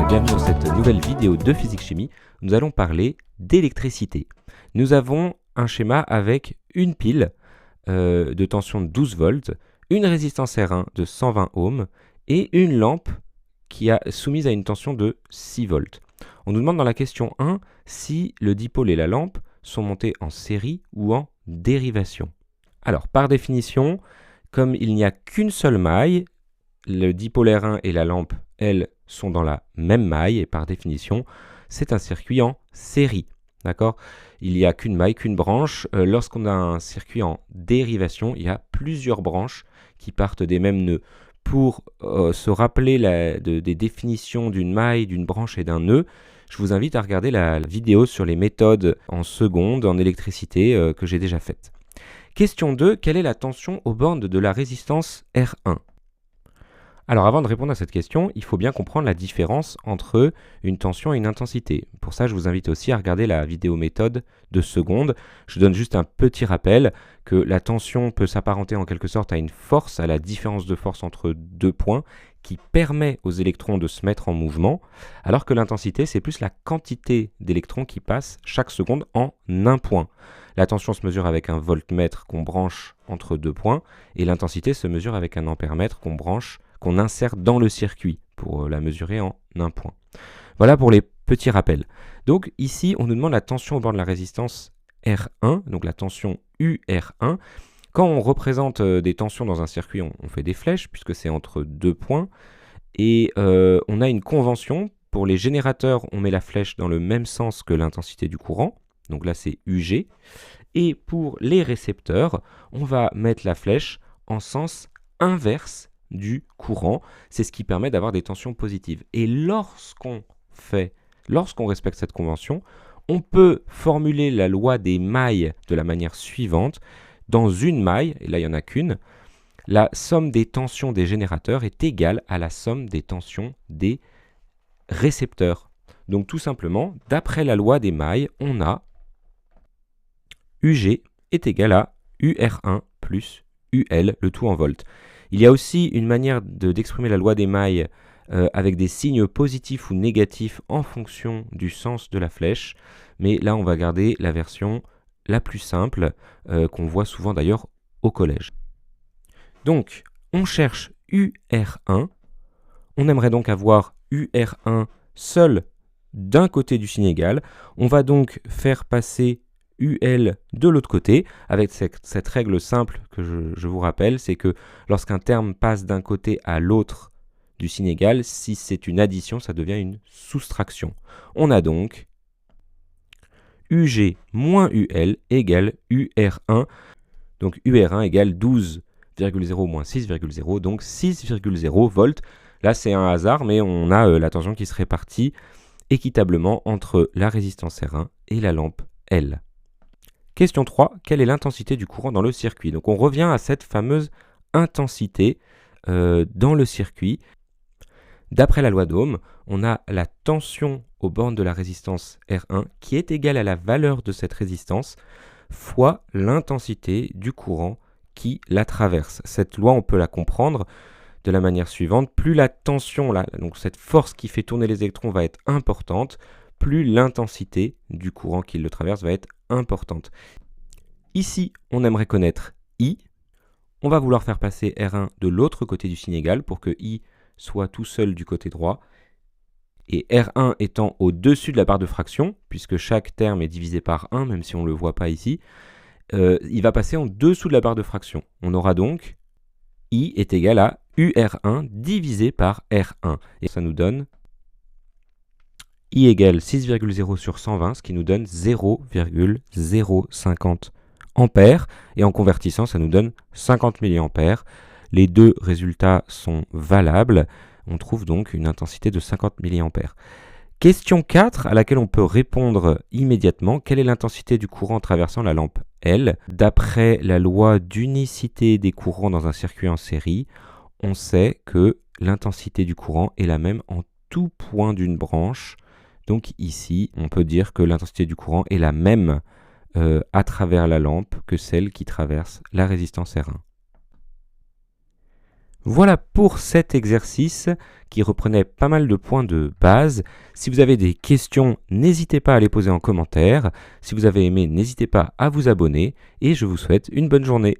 bienvenue dans cette nouvelle vidéo de physique-chimie. Nous allons parler d'électricité. Nous avons un schéma avec une pile de tension de 12 volts, une résistance R1 de 120 ohms et une lampe qui est soumise à une tension de 6 volts. On nous demande dans la question 1 si le dipôle et la lampe sont montés en série ou en dérivation. Alors, par définition, comme il n'y a qu'une seule maille, le dipôle R1 et la lampe, elles, sont dans la même maille et par définition, c'est un circuit en série. D'accord ? Il n'y a qu'une maille, qu'une branche. Lorsqu'on a un circuit en dérivation, il y a plusieurs branches qui partent des mêmes nœuds. Pour se rappeler des définitions d'une maille, d'une branche et d'un nœud, je vous invite à regarder la vidéo sur les méthodes en seconde en électricité que j'ai déjà faite. Question 2, quelle est la tension aux bornes de la résistance R1 ? Alors avant de répondre à cette question, il faut bien comprendre la différence entre une tension et une intensité. Pour ça, je vous invite aussi à regarder la vidéo méthode de seconde. Je donne juste un petit rappel que la tension peut s'apparenter en quelque sorte à une force, à la différence de force entre deux points, qui permet aux électrons de se mettre en mouvement, alors que l'intensité, c'est plus la quantité d'électrons qui passent chaque seconde en un point. La tension se mesure avec un voltmètre qu'on branche entre deux points, et l'intensité se mesure avec un ampèremètre qu'on insère dans le circuit pour la mesurer en un point. Voilà pour les petits rappels. Donc ici, on nous demande la tension au bord de la résistance R1, donc la tension UR1. Quand on représente des tensions dans un circuit, on fait des flèches puisque c'est entre deux points. Et on a une convention. Pour les générateurs, on met la flèche dans le même sens que l'intensité du courant. Donc là, c'est UG. Et pour les récepteurs, on va mettre la flèche en sens inverse du courant. C'est ce qui permet d'avoir des tensions positives. Et lorsqu'on respecte cette convention, on peut formuler la loi des mailles de la manière suivante. Dans une maille, et là il n'y en a qu'une, la somme des tensions des générateurs est égale à la somme des tensions des récepteurs. Donc tout simplement, d'après la loi des mailles, on a UG est égal à UR1 plus UL, le tout en volts. Il y a aussi une manière d'exprimer la loi des mailles avec des signes positifs ou négatifs en fonction du sens de la flèche, mais là on va garder la version la plus simple qu'on voit souvent d'ailleurs au collège. Donc on cherche UR1, on aimerait donc avoir UR1 seul d'un côté du signe égal, on va donc faire passer UL de l'autre côté, avec cette règle simple que je vous rappelle, c'est que lorsqu'un terme passe d'un côté à l'autre du signe égal, si c'est une addition, ça devient une soustraction. On a donc UG moins UL égale UR1, donc UR1 égale 12,0 moins 6,0, donc 6,0 volts. Là c'est un hasard, mais on a la tension qui se répartit équitablement entre la résistance R1 et la lampe L. Question 3, quelle est l'intensité du courant dans le circuit ? Donc on revient à cette fameuse intensité dans le circuit. D'après la loi d'Ohm, on a la tension aux bornes de la résistance R1 qui est égale à la valeur de cette résistance fois l'intensité du courant qui la traverse. Cette loi, on peut la comprendre de la manière suivante. Plus la tension, donc cette force qui fait tourner les électrons va être importante, plus l'intensité du courant qui le traverse va être importante. Ici, on aimerait connaître I. On va vouloir faire passer R1 de l'autre côté du signe égal pour que I soit tout seul du côté droit. Et R1 étant au-dessus de la barre de fraction, puisque chaque terme est divisé par 1, même si on ne le voit pas ici, il va passer en dessous de la barre de fraction. On aura donc I est égal à UR1 divisé par R1. Et ça nous donne I égale 6,0 sur 120, ce qui nous donne 0,050 ampères. Et en convertissant, ça nous donne 50 milliampères. Les deux résultats sont valables. On trouve donc une intensité de 50 milliampères. Question 4, à laquelle on peut répondre immédiatement. Quelle est l'intensité du courant traversant la lampe L ? D'après la loi d'unicité des courants dans un circuit en série, on sait que l'intensité du courant est la même en tout point d'une branche. Donc ici, on peut dire que l'intensité du courant est la même à travers la lampe que celle qui traverse la résistance R1. Voilà pour cet exercice qui reprenait pas mal de points de base. Si vous avez des questions, n'hésitez pas à les poser en commentaire. Si vous avez aimé, n'hésitez pas à vous abonner et je vous souhaite une bonne journée.